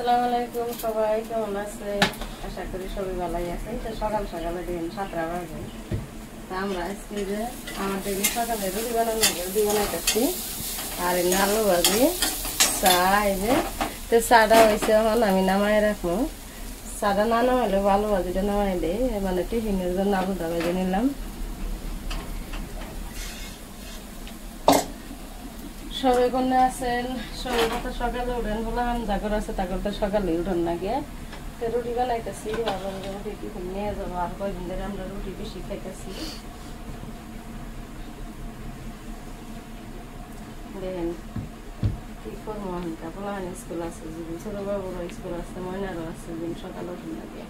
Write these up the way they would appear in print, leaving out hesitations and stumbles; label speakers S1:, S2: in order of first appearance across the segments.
S1: আসসালামু আলাইকুম সবাই কেমন আছেন? আশা করি সবাই ভালোই আছেন। তো সকাল সকালে দিন 7টা বাজে। তা আমরা আজকে যে আমাদের সকালে রুটি বানানো লাগে, রুটি বানাইতেছি আর এই আলু ভাজি চা। এই যে তো চাটা হয়েছে, এখন আমি নামাই রাখবো। চাটা না নামাইলে আলু ভাজিটা নামাই দিই, মানে টিফিনের জন্য আলুটা ভেজে নিলাম। সবাই কোনে আছেন? সবাই কথা সকালে উঠেন বললাম, জাগর আছে তাগর তো সকালে উঠেন না গিয়ে। তো রুটি বানাইতেছি, ভাবলাম যে রুটি টিফিন নিয়ে যাবো। আর কয়েকদিন ধরে আমরা রুটি বেশি খাইতেছি। দেখেন কি করবো, পোলাহান স্কুল আছে, যেদিন ছোট বাবুর স্কুল আছে, ময়নারও আছে, যেদিন সকালে উঠেন না গিয়ে।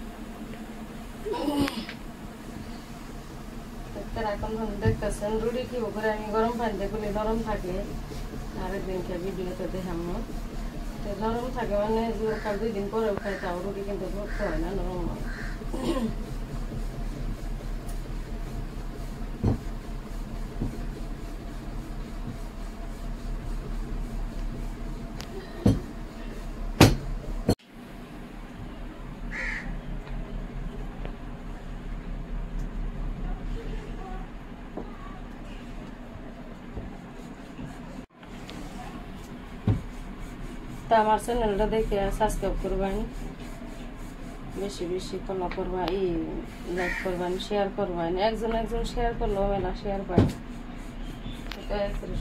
S1: এখন দেখতেছেন রুটি কি করে আমি গরম পানি দিয়ে নরম থাকে। আরেকদিনকে ভিডিওতে দেখাম, নরম থাকে মানে কাল 2 দিন পরেও খাই, তাও রুটি কিন্তু করতে হয় না, নরম হয়। তা আমার চ্যানেলটা দেখে সাবস্ক্রাইব করবেন, বেশি বেশি ফলো করবা, লাইক করবেন, শেয়ার করবেন। একজন শেয়ার করলেও মেলা শেয়ার পাই,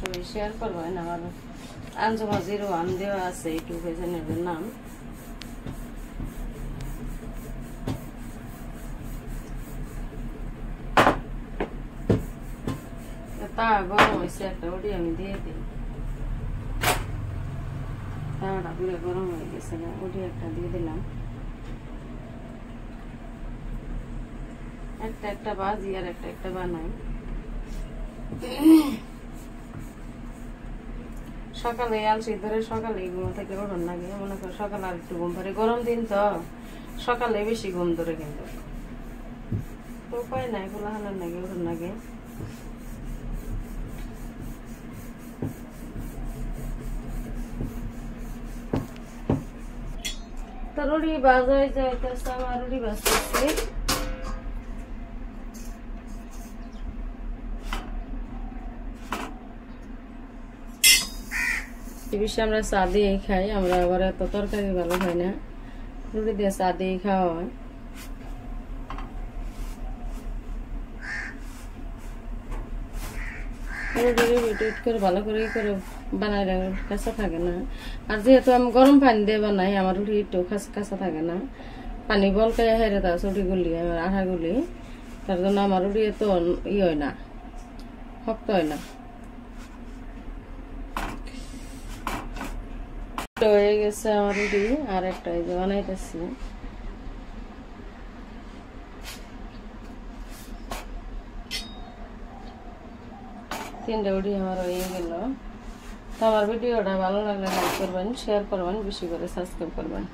S1: সবাই শেয়ার করবেন। আমার আঞ্জুমা 01 দেওয়া আছে ইউটিউব চ্যানেলের নাম। তা গরম হয়েছে, একটা ওটি আমি দিয়ে দিই। তাওয়াটা পুরো গরম হয়ে গেছে, ওটি একটা দিয়ে দিলাম। একটা ভাজি আর একটা বানাই। সকালে আলসি ধরে সকালে ঘুম থেকে ওঠন লাগে, মনে করো সকালে আর একটু ঘুম পারে, গরম দিন তো সকালে বেশি ঘুম ধরে, কিন্তু উপায় নাই, কোলাহলের লাগে ওঠন লাগে। তো রুটি ভাজা যাইতেছে, আমার রুটি ভাজতেছি। বেশি আমরা চা দিয়েই খাই, আমরা আবার এত তরকারি ভালো খাই না, রুটি দিয়ে চা দিয়েই খাওয়া হয়। ভালো করে বানাই কাঁচা থাকে না। আর যেহেতু আমি গরম পানি দিয়ে বানাই, আমার রুটি একটু কাঁচা থাকে না। পানি বলকে হেরে তা ছুটি গুলি, আমার আঠা গুলি, তার জন্য আমার রুটি এত হয় না, শক্ত হয় না। হয়ে গেছে আমার রুটি, আর একটা এই যে বানাইতেছি। তিনটা রুটি আমার হয়ে গেল। তো আমার ভিডিওটা ভালো লাগলে লাইক করবেন, শেয়ার করবেন, বেশি করে সাবস্ক্রাইব করবেন।